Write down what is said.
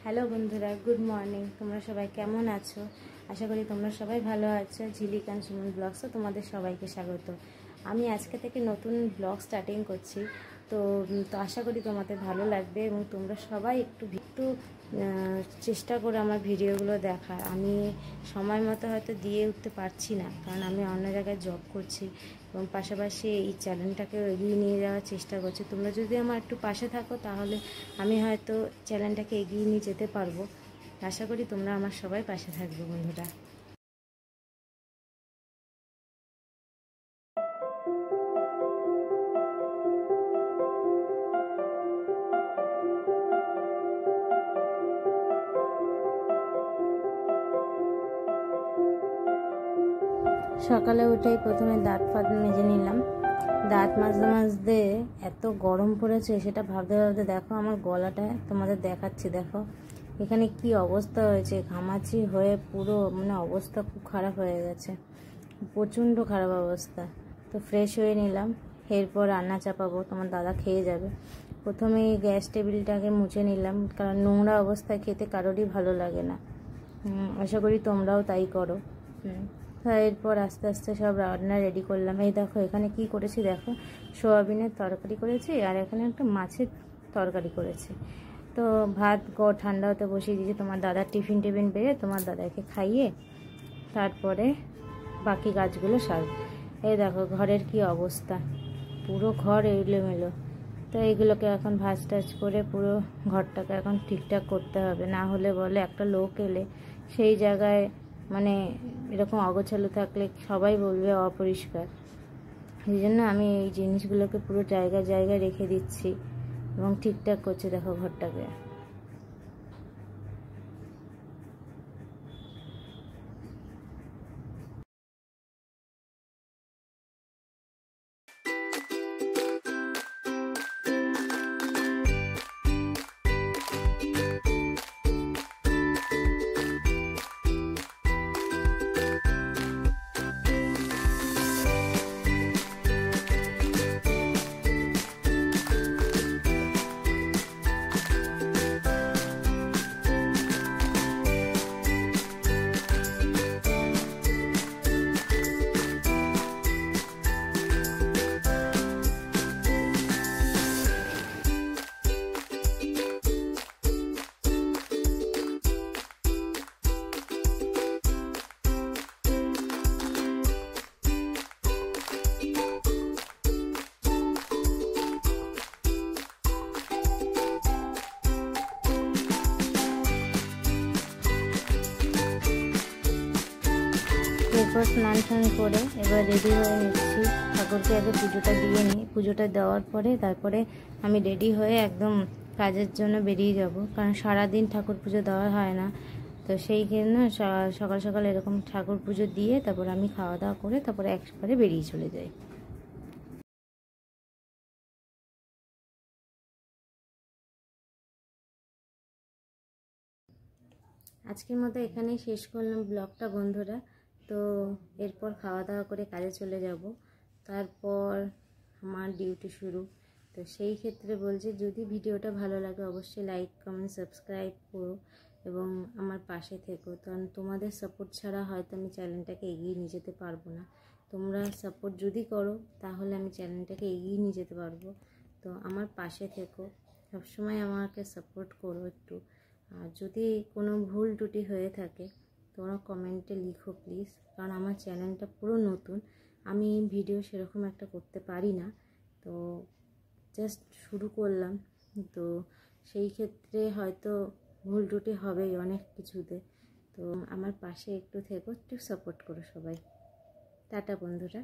Hello বন্ধুরা, good morning. তোমরা সবাই কেমন আছো? আশা করি তোমরা সবাই ভালো আছো। ঝিলিক অ্যান্ড সুমন ব্লগসে তোমাদের সবাইকে স্বাগত। আমি আজকে থেকে নতুন ব্লগ স্টার্টিং করছি, তো আশা করি তোমাদের ভালো লাগবে এবং তোমরা সবাই একটু চেষ্টা করে আমার ভিডিওগুলো দেখার। আমি সময় মতো হয়তো দিয়ে উঠতে পারছি না, কারণ আমি অন্য জায়গায় জব করছি এবং পাশাপাশি এই চ্যানেলটাকে এগিয়ে নিয়ে যাওয়ার চেষ্টা করছি। তোমরা যদি আমার একটু পাশে থাকো তাহলে আমি হয়তো চ্যানেলটাকে এগিয়ে নিয়ে যেতে পারবো। আশা করি তোমরা আমার সবাই পাশে থাকবে বন্ধুরা। সকালে উঠেই প্রথমে দাঁত মেজে নিলাম। দাঁত মাজতে মাজতে এত গরম পড়েছে সেটা ভাবতে ভাবতে দেখো আমার গলাটা তোমাদের দেখাচ্ছি। দেখো এখানে কি অবস্থা হয়েছে, ঘামাচি হয়ে পুরো অবস্থা খুব খারাপ হয়ে গেছে, প্রচণ্ড খারাপ অবস্থা। তো ফ্রেশ হয়ে নিলাম, এরপর রান্না চাপাবো, তোমার দাদা খেয়ে যাবে। প্রথমে গ্যাস টেবিলটাকে মুছে নিলাম, কারণ নোংরা অবস্থায় খেতে কারোরই ভালো লাগে না। আশা করি তোমরাও তাই করো। এরপর আস্তে আস্তে সব রান্না রেডি করলাম। এই দেখো এখানে কি করেছি, দেখো সোয়াবিনের তরকারি করেছি আর এখানে একটা মাছের তরকারি করেছি। তো ভাত ঠান্ডা হতে বসিয়ে দিয়েছি। তোমার দাদার টিফিন বেড়ে তোমার দাদাকে খাইয়ে তারপরে বাকি কাজগুলো সারব। এই দেখো ঘরের কি অবস্থা, পুরো ঘর এলোমেলো। তো এইগুলোকে এখন ভাজ টাজ করে পুরো ঘরটাকে এখন ঠিকঠাক করতে হবে, না হলে বলে একটা লোক এলে সেই জায়গায় এরকম অগোছালো থাকলে সবাই বলবে অপরিষ্কার। এই জন্য আমি এই জিনিসগুলোকে পুরো জায়গায় জায়গায় রেখে দিচ্ছি এবং ঠিকঠাক করছি দেখো ঘরটাকে। এরপর স্নান করে এবার রেডি হয়ে নিচ্ছি। ঠাকুরকে আগে পুজোটা দিয়ে নিই, পুজোটা দেওয়ার পরে তারপরে আমি রেডি হয়ে একদম কাজের জন্য বেরিয়ে যাব, কারণ সারাদিন ঠাকুর পুজো দেওয়া হয় না। তো সেই জন্য সকাল সকাল এরকম ঠাকুর পুজো দিয়ে তারপর আমি খাওয়া দাওয়া করে তারপরে একবারে বেরিয়ে চলে যাই। আজকের মতো এখানেই শেষ করলাম ব্লগটা বন্ধুরা। তো এরপর খাওয়া দাওয়া করে কাজে চলে যাব, তারপর আমার ডিউটি শুরু। তো সেই ক্ষেত্রে বলছি, যদি ভিডিওটা ভালো লাগে অবশ্যই লাইক কমেন্ট সাবস্ক্রাইব করো এবং আমার পাশে থেকো, কারণ তোমাদের সাপোর্ট ছাড়া হয়তো আমি চ্যানেলটাকে এগিয়ে নিয়ে যেতে পারবো না। তোমরা সাপোর্ট যদি করো তাহলে আমি চ্যানেলটাকে এগিয়ে নিয়ে যেতে পারবো। তো আমার পাশে থেকো, সবসময় আমাকে সাপোর্ট করো একটু। আর যদি কোনো ভুল ত্রুটি হয়ে থাকে তোমরা কমেন্টে লিখো প্লিজ, কারণ আমার চ্যানেলটা পুরো নতুন, আমি ভিডিও সেরকম একটা করতে পারি না, তো জাস্ট শুরু করলাম। তো সেই ক্ষেত্রে হয়তো ভুল ত্রুটি হবেই অনেক কিছুতে। তো আমার পাশে একটু থেকো, একটু সাপোর্ট করো সবাই। টাটা বন্ধুরা।